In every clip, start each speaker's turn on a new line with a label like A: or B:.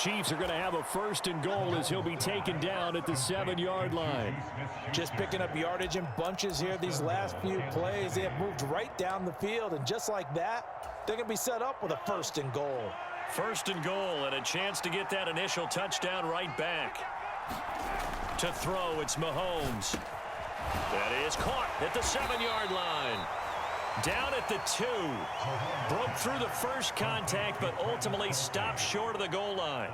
A: Chiefs are going to have a 1st and goal as he'll be taken down at the 7-yard line.
B: Just picking up yardage in bunches here these last few plays. They have moved right down the field, and just like that, they're going to be set up with a 1st and goal.
A: 1st and goal and a chance to get that initial touchdown right back. To throw, it's Mahomes. That is caught at the 7-yard line. Down at the 2. Broke through the first contact, but ultimately stopped short of the goal line.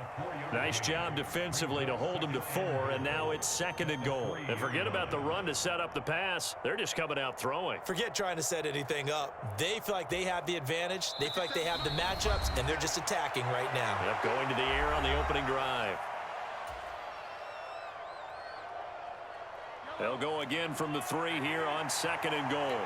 A: Nice job defensively to hold him to 4, and now it's 2nd and goal. And forget about the run to set up the pass. They're just coming out throwing.
B: Forget trying to set anything up. They feel like they have the advantage. They feel like they have the matchups, and they're just attacking right now.
A: Yep, going to the air on the opening drive. They'll go again from the 3 here on 2nd and goal.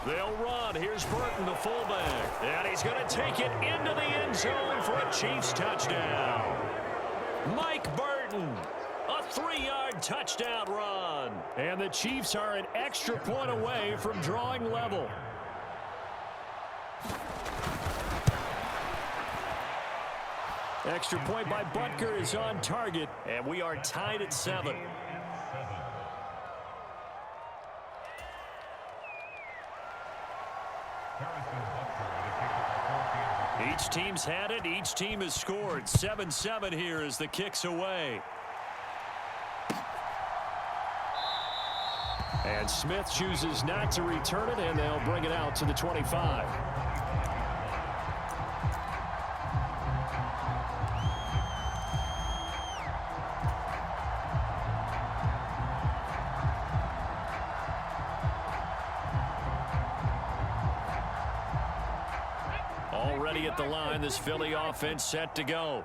A: They'll run. Here's Burton, the fullback. And he's going to take it into the end zone for a Chiefs touchdown. Mike Burton, a 3-yard touchdown run. And the Chiefs are an extra point away from drawing level. Extra point by Butker is on target, and we are tied at 7. Each team's had it. Each team has scored. 7-7 here as the kick's away. And Smith chooses not to return it, and they'll bring it out to the 25. Already at the line, this Philly offense set to go.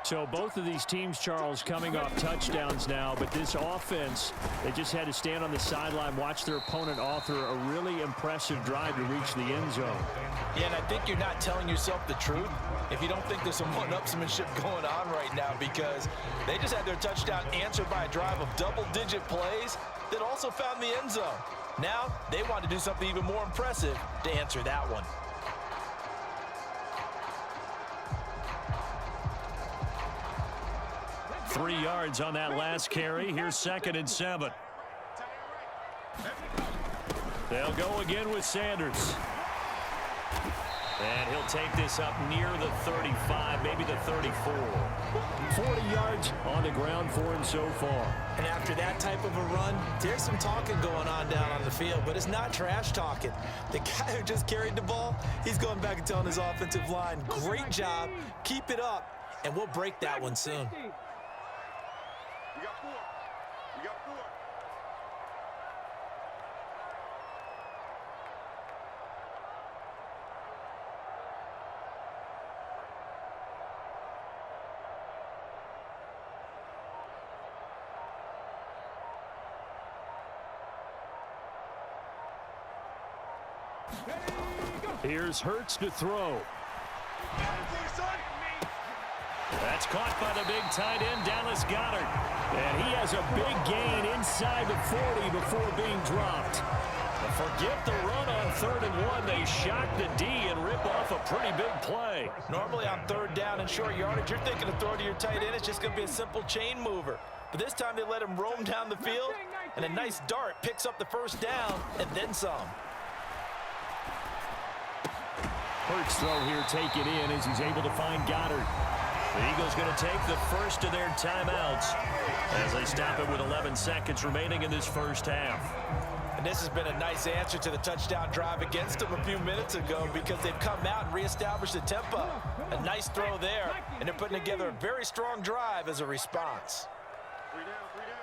A: So both of these teams, Charles, coming off touchdowns now, but this offense, they just had to stand on the sideline, watch their opponent author a really impressive drive to reach the end zone.
B: Yeah, and I think you're not telling yourself the truth if you don't think there's some one-upsmanship going on right now, because they just had their touchdown answered by a drive of double-digit plays that also found the end zone. Now they want to do something even more impressive to answer that one.
A: Three yards on that last carry. Here's 2nd and 7. They'll go again with Sanders. And he'll take this up near the 35, maybe the 34. 40 yards on the ground for him so far.
B: And after that type of a run, there's some talking going on down on the field, but it's not trash talking. The guy who just carried the ball, he's going back and telling his offensive line, great job, keep it up, and we'll break that one soon.
C: We got 4. We got 4.
A: Here's Hurts to throw. That's caught by the big tight end, Dallas Goedert. And he has a big gain inside the 40 before being dropped. But forget the run on 3rd and 1. They shock the D and rip off a pretty big play.
B: Normally on 3rd down and short yardage, you're thinking of throwing to your tight end. It's just going to be a simple chain mover. But this time they let him roam down the field, and a nice dart picks up the 1st down and then some.
A: Hurts throw here taken in as he's able to find Goddard. The Eagles going to take the first of their timeouts as they stop it with 11 seconds remaining in this first half.
B: And this has been a nice answer to the touchdown drive against them a few minutes ago, because they've come out and reestablished the tempo. A nice throw there, and they're putting together a very strong drive as a response.
C: 3 down, 3 down.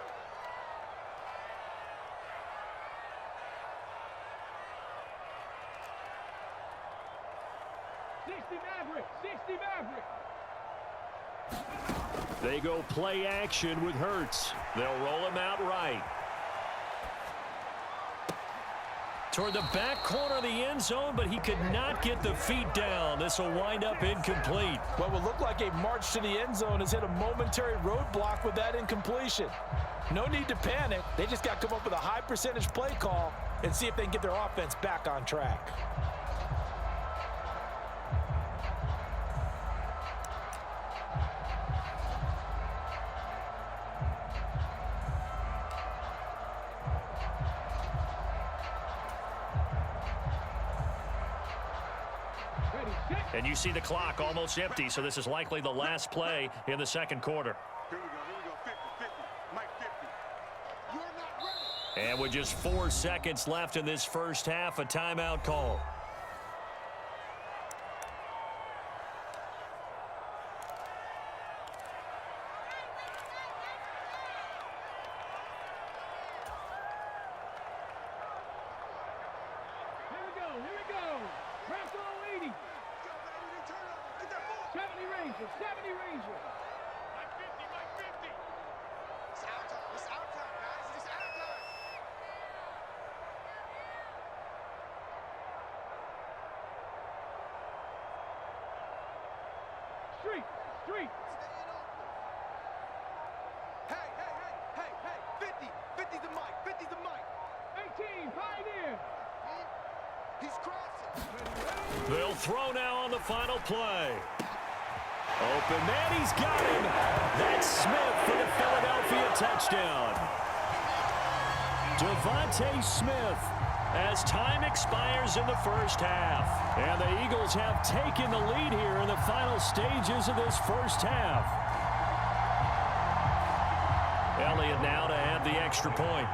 A: They go play action with Hurts. They'll roll him out right. Toward the back corner of the end zone, but he could not get the feet down. This will wind up incomplete.
B: What will look like a march to the end zone has hit a momentary roadblock with that incompletion. No need to panic. They just got to come up with a high percentage play call and see if they can get their offense back on track.
A: And you see the clock almost empty, so this is likely the last play in the second quarter.
C: Here we go, 50, 50, Mike 50. You're not ready.
A: And with just 4 seconds left in this first half, a timeout call.
C: Street. Hey. 50. 50's the mic. 50's the mic.
D: 18, Pioneer.
C: He's crossing.
A: They'll throw now on the final play. Open man, he's got him. That's Smith for the Philadelphia touchdown. Devontae Smith as time expires in the first half. And the Eagles have taken the lead here in the final stages of this first half. Elliott now to add the extra point.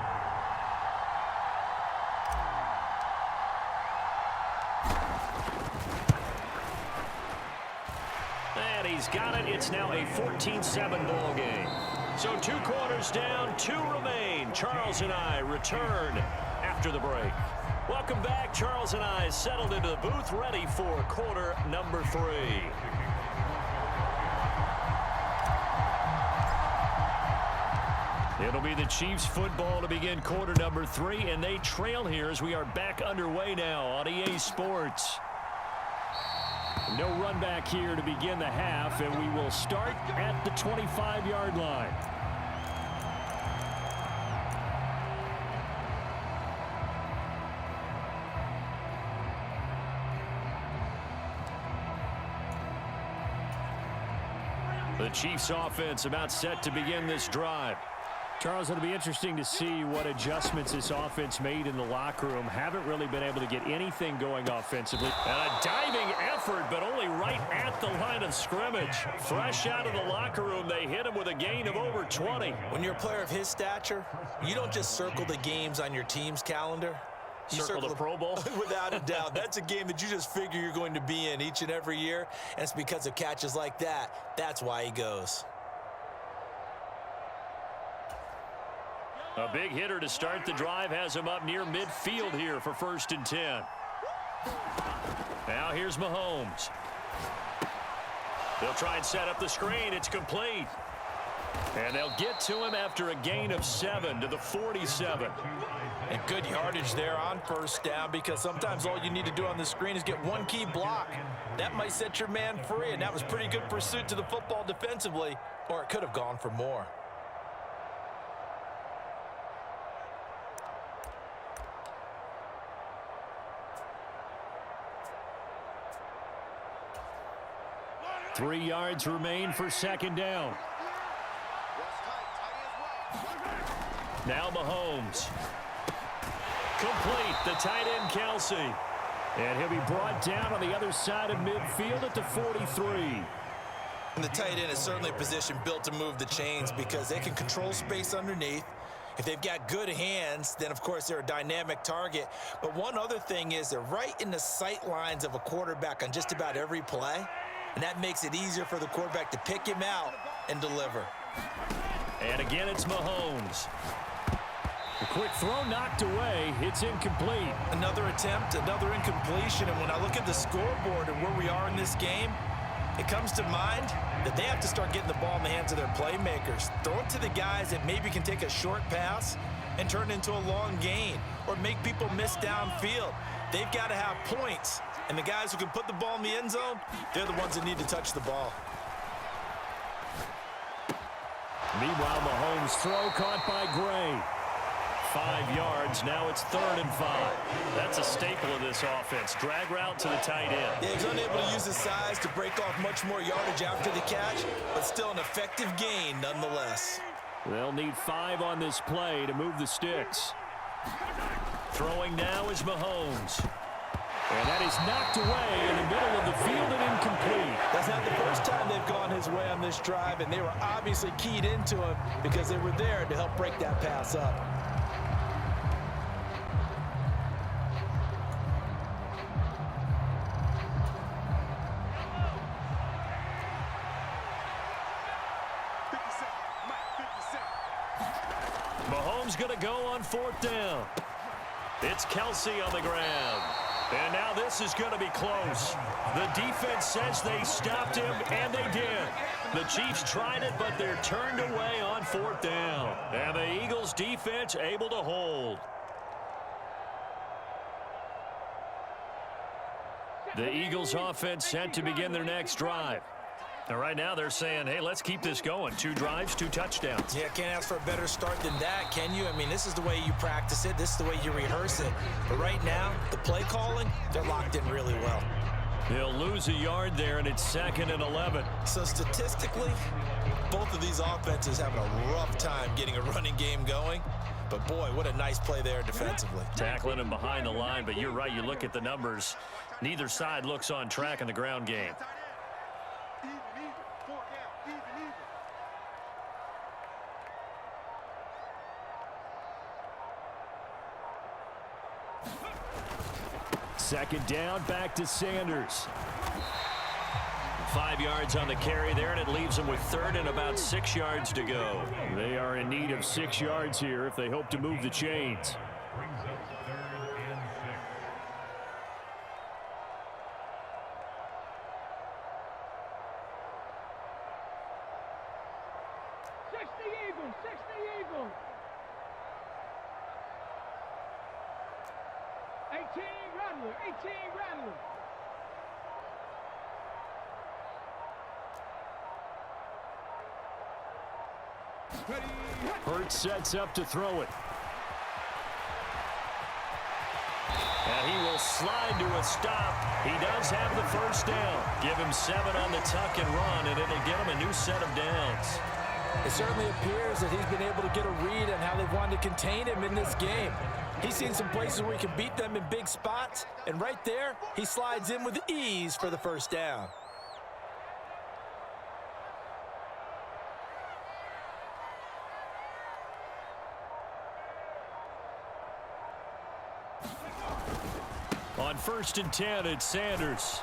A: And he's got it. It's now a 14-7 ball game. So 2 quarters down, 2 remain. Charles and I return after the break. Welcome back. Charles and I settled into the booth, ready for quarter number 3. It'll be the Chiefs football to begin quarter number 3, and they trail here as we are back underway now on EA Sports. No run back here to begin the half, and we will start at the 25-yard line. The Chiefs offense about set to begin this drive. Charles, it'll be interesting to see what adjustments this offense made in the locker room. Haven't really been able to get anything going offensively. And a diving effort, but only right at the line of scrimmage. Fresh out of the locker room, they hit him with a gain of over 20.
B: When you're a player of his stature, you don't just circle the games on your team's calendar. You
A: circle the Pro Bowl?
B: Without a doubt. That's a game that you just figure you're going to be in each and every year. And it's because of catches like that. That's why he goes.
A: A big hitter to start the drive has him up near midfield here for 1st and 10. Now here's Mahomes. They'll try and set up the screen. It's complete. And they'll get to him after a gain of 7 to the 47.
B: And good yardage there on 1st down, because sometimes all you need to do on the screen is get one key block. That might set your man free, and that was pretty good pursuit to the football defensively, or it could have gone for more.
A: Three yards remain for 2nd down. Now Mahomes. Complete, the tight end Kelsey. And he'll be brought down on the other side of midfield at the 43.
B: And the tight end is certainly a position built to move the chains because they can control space underneath. If they've got good hands, then of course they're a dynamic target. But one other thing is they're right in the sight lines of a quarterback on just about every play. And that makes it easier for the quarterback to pick him out and deliver.
A: And again, it's Mahomes. The quick throw knocked away. It's incomplete.
B: Another attempt, another incompletion. And when I look at the scoreboard and where we are in this game, it comes to mind that they have to start getting the ball in the hands of their playmakers. Throw it to the guys that maybe can take a short pass and turn it into a long gain or make people miss downfield. They've got to have points. And the guys who can put the ball in the end zone, they're the ones that need to touch the ball.
A: Meanwhile, Mahomes' throw caught by Gray. 5 yards. Now it's 3rd and 5. That's a staple of this offense. Drag route to the tight end.
B: Yeah, he's unable to use his size to break off much more yardage after the catch, but still an effective gain nonetheless.
A: They'll need 5 on this play to move the sticks. Throwing now is Mahomes. And that is knocked away in the middle of the field and incomplete.
B: That's not the first time they've gone his way on this drive, and they were obviously keyed into him because they were there to help break that pass up.
A: Mahomes going to go on 4th down. It's Kelsey on the ground. And now this is going to be close. The defense says they stopped him, and they did. The Chiefs tried it, but they're turned away on 4th down. And the Eagles defense able to hold. The Eagles offense set to begin their next drive. And right now they're saying, hey, let's keep this going. 2 drives, 2 touchdowns.
B: Yeah, can't ask for a better start than that, can you? I mean, this is the way you practice it. This is the way you rehearse it. But right now, the play calling, they're locked in really well.
A: They'll lose a yard there, and it's 2nd and 11.
B: So statistically, both of these offenses having a rough time getting a running game going. But, boy, what a nice play there defensively.
A: Tackling him behind the line, but you're right. You look at the numbers. Neither side looks on track in the ground game. Second down, back to Sanders. 5 yards on the carry there, and it leaves them with 3rd and about 6 yards to go. They are in need of 6 yards here if they hope to move the chains. Hurts sets up to throw it. And he will slide to a stop. He does have the 1st down. Give him 7 on the tuck and run, and it'll get him a new set of downs.
B: It certainly appears that he's been able to get a read on how they've wanted to contain him in this game. He's seen some places where he can beat them in big spots, and right there, he slides in with ease for the 1st down.
A: On 1st and 10, it's Sanders.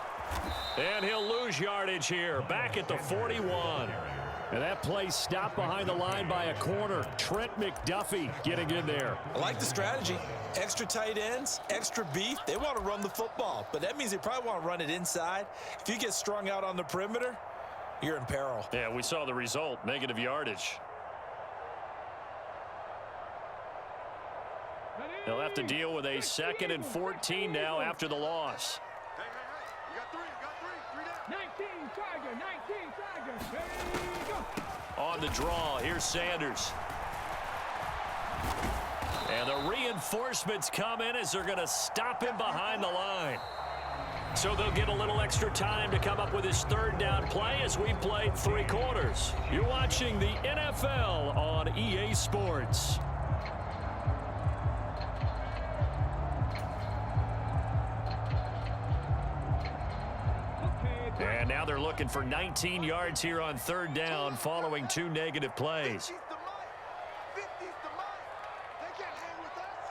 A: And he'll lose yardage here, back at the 41. And that play stopped behind the line by a corner. Trent McDuffie getting in there.
B: I like the strategy. Extra tight ends, extra beef. They want to run the football, but that means they probably want to run it inside. If you get strung out on the perimeter, you're in peril.
A: Yeah, we saw the result, negative yardage. They'll have to deal with a 2nd and 14 now after the loss.
C: Hey, you got 3, you got 3 down.
D: 19 Tiger, there you go.
A: On the draw, here's Sanders. And the reinforcements come in as they're going to stop him behind the line. So they'll get a little extra time to come up with his 3rd down play as we played 3 quarters. You're watching the NFL on EA Sports. And now they're looking for 19 yards here on 3rd down following 2 negative plays.
C: 50's the mark. They can't hang with us.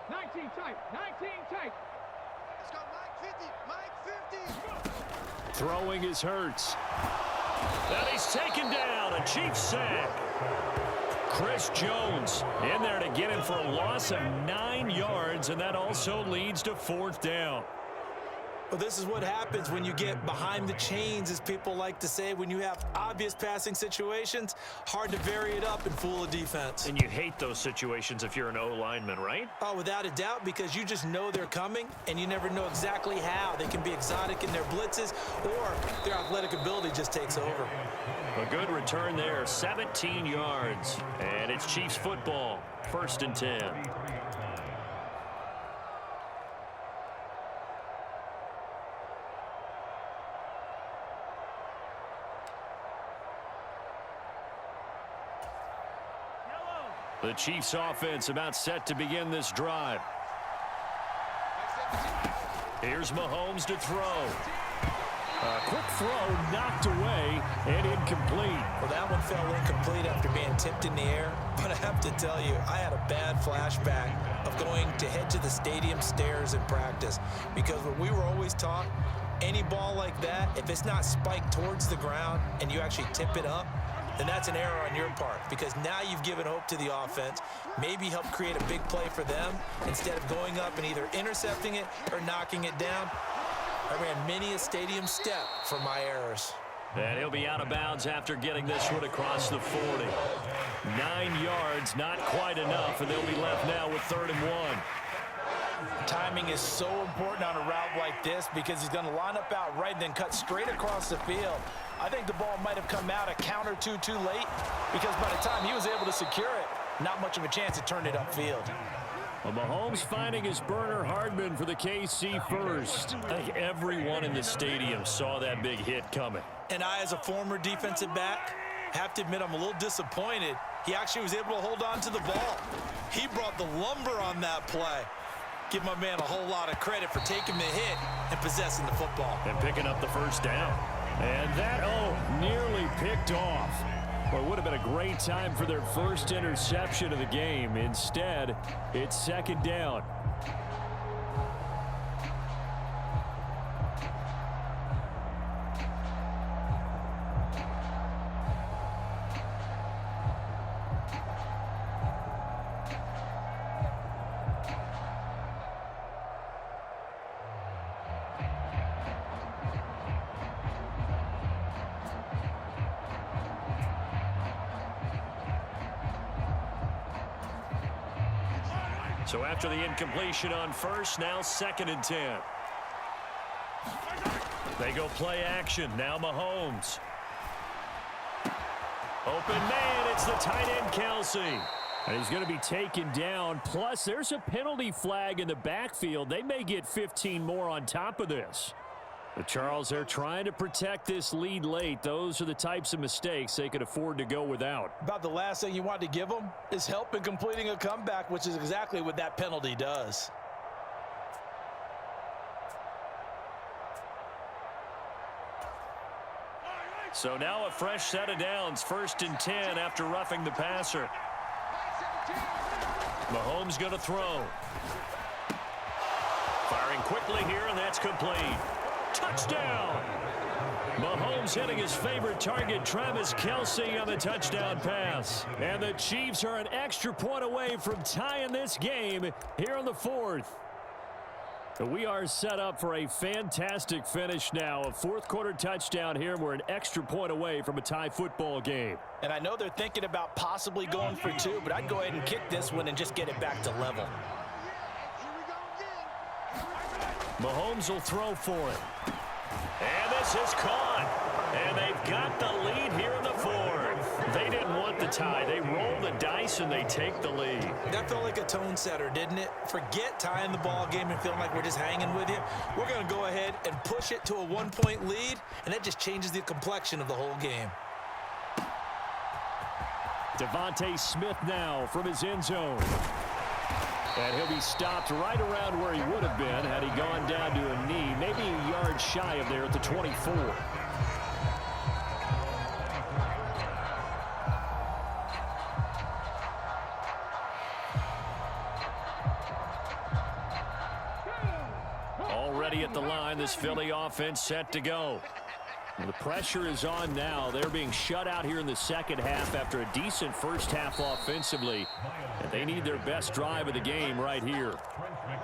D: 19 tight, 19 tight.
C: Let's go, Mike 50, Mike 50.
A: Throwing is Hurts. And he's taken down, a Chiefs sack. Chris Jones in there to get him for a loss of 9 yards, and that also leads to 4th down.
B: Well, this is what happens when you get behind the chains, as people like to say. When you have obvious passing situations, hard to vary it up and fool a defense.
A: And you hate those situations if you're an O-lineman, right?
B: Oh, without a doubt, because you just know they're coming, and you never know exactly how. They can be exotic in their blitzes, or their athletic ability just takes over.
A: A good return there, 17 yards. And it's Chiefs football, 1st and 10. The Chiefs offense about set to begin this drive. Here's Mahomes to throw. A quick throw knocked away and incomplete.
B: Well, that one fell incomplete after being tipped in the air. But I have to tell you, I had a bad flashback of going to head to the stadium stairs in practice. Because what we were always taught, any ball like that, if it's not spiked towards the ground and you actually tip it up, then that's an error on your part, because now you've given hope to the offense, maybe help create a big play for them instead of going up and either intercepting it or knocking it down. I ran many a stadium step for my errors.
A: And he'll be out of bounds after getting this one across the 40. 9 yards, not quite enough, and they'll be left now with 3rd and 1.
B: Timing is so important on a route like this because he's going to line up out right and then cut straight across the field. I think the ball might have come out a count or two too late because by the time he was able to secure it, not much of a chance to turn it upfield.
A: Well, Mahomes finding his burner Hardman for the KC first. I think everyone in the stadium saw that big hit coming.
B: And I, as a former defensive back, have to admit I'm a little disappointed. He actually was able to hold on to the ball. He brought the lumber on that play. Give my man a whole lot of credit for taking the hit and possessing the football.
A: And picking up the first down. And that, nearly picked off. Well, it would have been a great time for their first interception of the game. Instead, it's 2nd down. So after the incompletion on first, now 2nd and 10. They go play action. Now Mahomes. Open man, it's the tight end Kelsey. And he's going to be taken down. Plus, there's a penalty flag in the backfield. They may get 15 more on top of this. But Charles, they're trying to protect this lead late. Those are the types of mistakes they could afford to go without.
B: About the last thing you want to give them is help in completing a comeback, which is exactly what that penalty does.
A: So now a fresh set of downs. 1st and 10 after roughing the passer. Mahomes going to throw. Firing quickly here, and that's complete. Touchdown! Mahomes hitting his favorite target, Travis Kelce, on the touchdown pass. And the Chiefs are an extra point away from tying this game here in the 4th. We are set up for a fantastic finish now. A 4th quarter touchdown here. We're an extra point away from a tie football game.
B: And I know they're thinking about possibly going for 2, but I'd go ahead and kick this one and just get it back to level.
A: Mahomes will throw for it. And this is caught. And they've got the lead here in the 4th. They didn't want the tie. They roll the dice and they take the lead.
B: That felt like a tone setter, didn't it? Forget tying the ball game and feeling like we're just hanging with you. We're going to go ahead and push it to a 1-point lead, and that just changes the complexion of the whole game.
A: Devontae Smith now from his end zone. And he'll be stopped right around where he would have been had he gone down to a knee, maybe a yard shy of there at the 24. Already at the line, this Philly offense set to go. The pressure is on now. They're being shut out here in the 2nd half after a decent first half offensively. And they need their best drive of the game right here.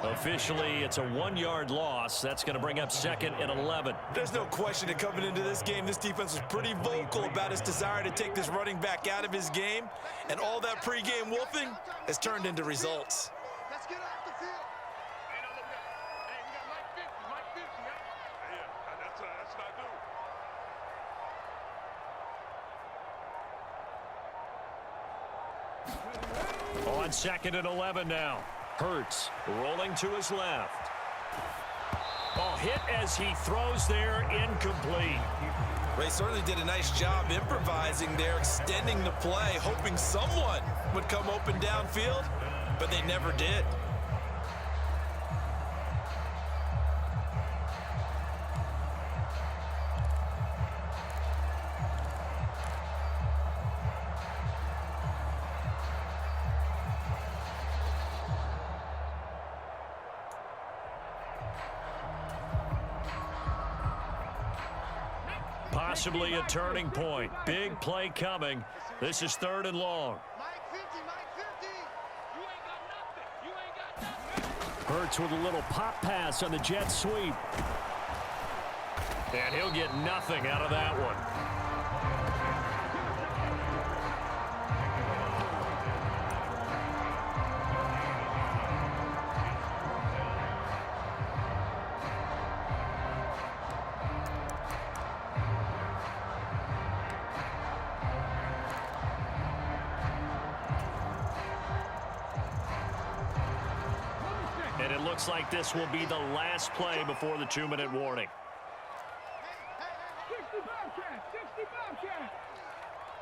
A: Officially, it's a 1-yard loss. That's going to bring up 2nd and 11.
B: There's no question that coming into this game, this defense was pretty vocal about its desire to take this running back out of his game. And all that pregame wolfing has turned into results.
C: Let's get off the field. Hey, no, look at hey, we got Mike 50, yeah, that's not good.
A: On 2nd and 11 now. Hurts rolling to his left. Oh, hit as he throws there, incomplete.
B: They certainly did a nice job improvising there, extending the play, hoping someone would come open downfield, but they never did.
A: Possibly a turning point. Big play coming. This is 3rd and long.
C: Mike 50, Mike 50. You ain't got nothing. You ain't got nothing.
A: Hurts with a little pop pass on the jet sweep. And he'll get nothing out of that one. And it looks like this will be the last play before the 2-minute warning.
D: 60 Bobcat, 60 Bobcat.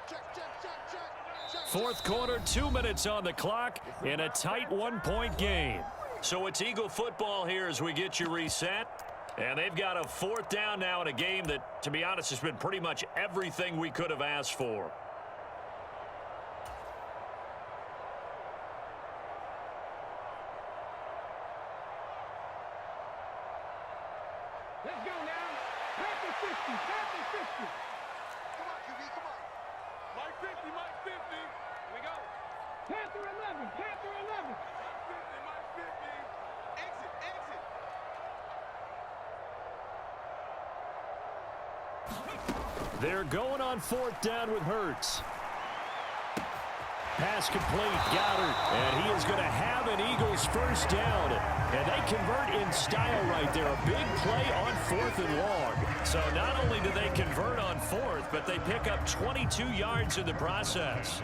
C: Check.
A: Fourth quarter, 2 minutes on the clock in a tight 1-point game. So it's Eagle football here as we get you reset. And they've got a 4th down now in a game that, to be honest, has been pretty much everything we could have asked for.
D: Let's go now. Panther 50, Panther 50.
C: Come on, QB, come on. Mike 50, Mike 50. Here we go.
D: Panther 11, Panther 11.
C: Mike 50, Mike 50. Exit.
A: They're going on 4th down with Hurts. Pass complete, Goddard, and he is going to have an Eagles 1st down. And they convert in style right there. A big play on 4th and long. So not only do they convert on 4th, but they pick up 22 yards in the process.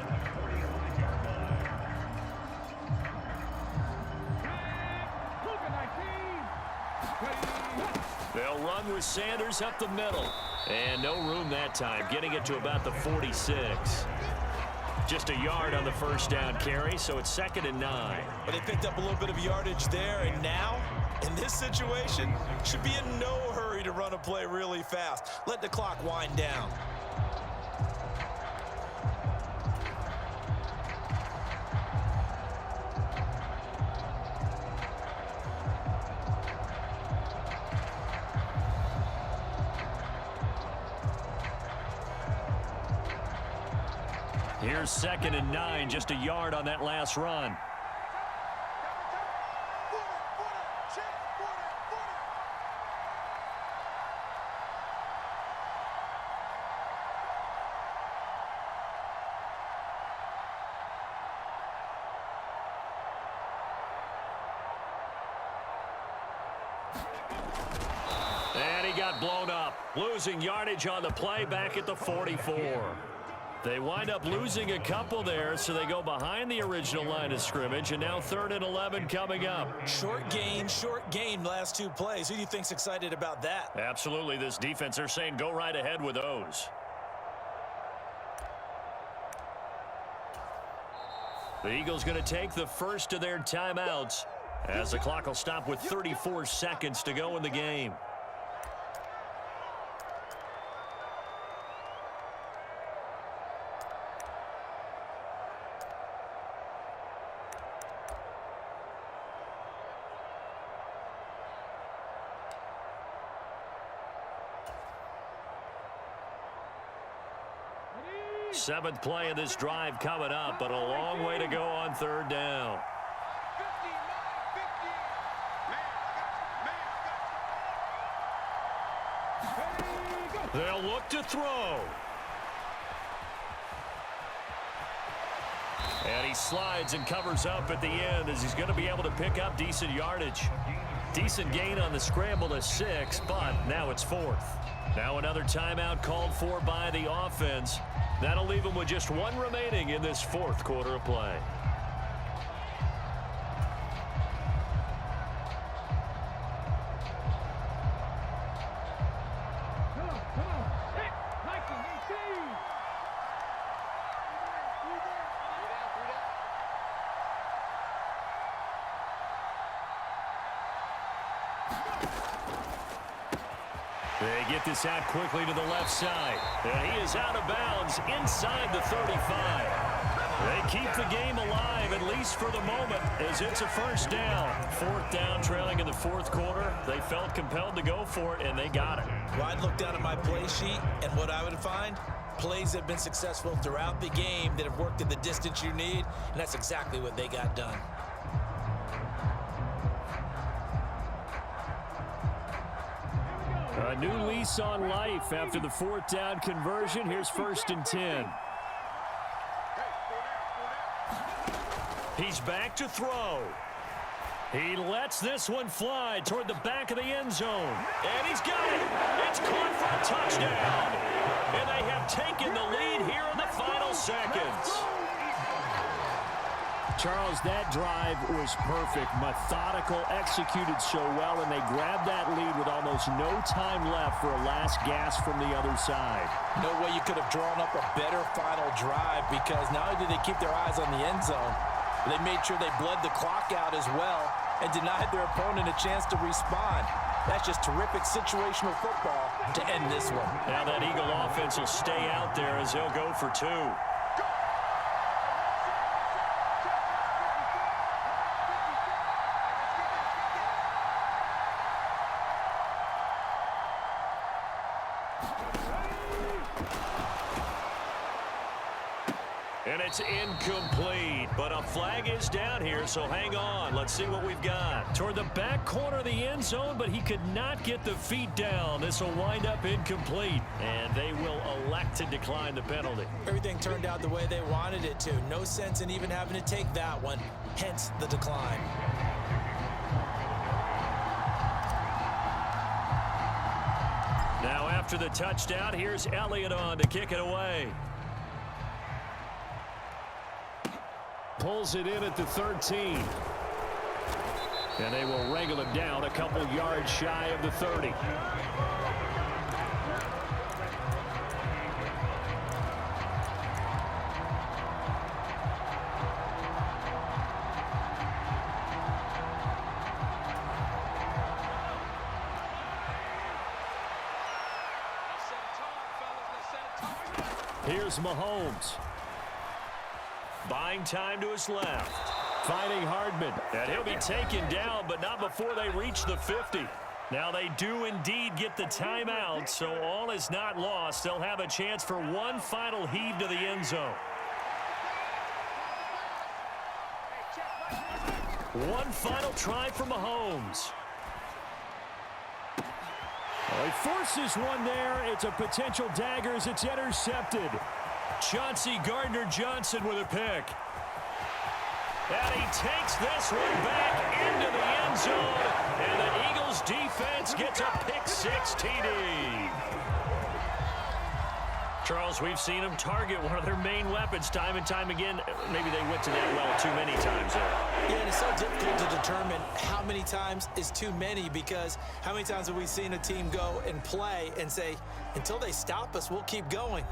A: They'll run with Sanders up the middle. And no room that time, getting it to about the 46. Just a yard on the 1st down carry, so it's 2nd and 9.
B: But they picked up a little bit of yardage there, and now, in this situation, should be in no hurry to run a play really fast. Let the clock wind down.
A: Here's 2nd and 9, just a yard on that last run. And he got blown up, losing yardage on the play back at the 44. They wind up losing a couple there, so they go behind the original line of scrimmage, and now 3rd and 11 coming up.
B: Short gain last 2 plays. Who do you think's excited about that?
A: Absolutely, this defense, they're saying go right ahead with those. The Eagles going to take the first of their timeouts as the clock will stop with 34 seconds to go in the game. Seventh play of this drive coming up, but a long way to go on 3rd down.
C: 50, Mike 50. Man,
A: They'll look to throw. And he slides and covers up at the end as he's going to be able to pick up decent yardage. Decent gain on the scramble to 6, but now it's 4th. Now another timeout called for by the offense. That'll leave them with just 1 remaining in this 4th quarter of play. They get this out quickly to the left side. And he is out of bounds inside the 35. They keep the game alive, at least for the moment, as it's a first down. Fourth down, trailing in the fourth quarter. They felt compelled to go for it, and they got it.
B: Well, I'd look down at my play sheet, and what I would find, plays have been successful throughout the game that have worked in the distance you need, and that's exactly what they got done.
A: A new lease on life after the fourth down conversion. Here's 1st and 10. He's back to throw. He lets this one fly toward the back of the end zone. And he's got it. It's caught for a touchdown. And they have taken the lead here in the final seconds. Charles, that drive was perfect. Methodical, executed so well, and they grabbed that lead with almost no time left for a last gasp from the other side.
B: No way you could have drawn up a better final drive, because not only did they keep their eyes on the end zone, they made sure they bled the clock out as well and denied their opponent a chance to respond. That's just terrific situational football to end this one.
A: Now that Eagle offense will stay out there as they'll go for 2. And it's incomplete, but a flag is down here, so hang on. Let's see what we've got. Toward the back corner of the end zone, but he could not get the feet down. This will wind up incomplete, and they will elect to decline the penalty.
B: Everything turned out the way they wanted it to. No sense in even having to take that one, hence the decline.
A: Now after the touchdown, here's Elliott on to kick it away. Pulls it in at the 13. And they will wrangle him down a couple yards shy of the 30. Here's Mahomes. Buying time to his left. Finding Hardman. And he'll be taken down, but not before they reach the 50. Now they do indeed get the timeout, so all is not lost. They'll have a chance for one final heave to the end zone. One final try for Mahomes. Well, he forces one there. It's a potential dagger as it's intercepted. Chauncey Gardner-Johnson with a pick. And he takes this one back into the end zone. And the Eagles defense gets a pick-6 TD. Charles, we've seen them target one of their main weapons time and time again. Maybe they went to that well too many times there.
B: Yeah, and it's so difficult to determine how many times is too many, because how many times have we seen a team go and play and say, until they stop us, we'll keep going.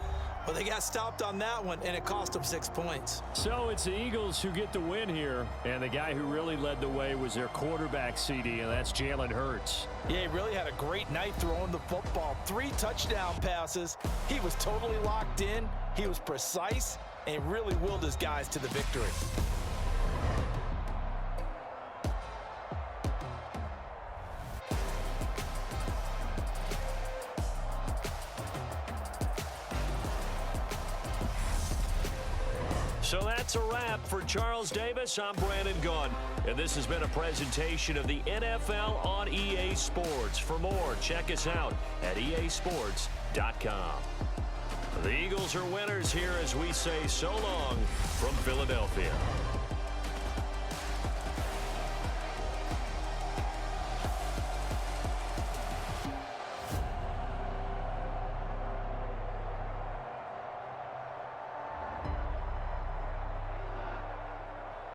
B: Well, they got stopped on that one, and it cost them 6 points.
A: So it's the Eagles who get the win here, and the guy who really led the way was their quarterback, CD, and that's Jalen Hurts.
B: Yeah, he really had a great night throwing the football. 3 touchdown passes. He was totally locked in. He was precise, and he really willed his guys to the victory.
A: So that's a wrap for Charles Davis. I'm Brandon Gaudin, and this has been a presentation of the NFL on EA Sports. For more, check us out at easports.com. The Eagles are winners here as we say so long from Philadelphia.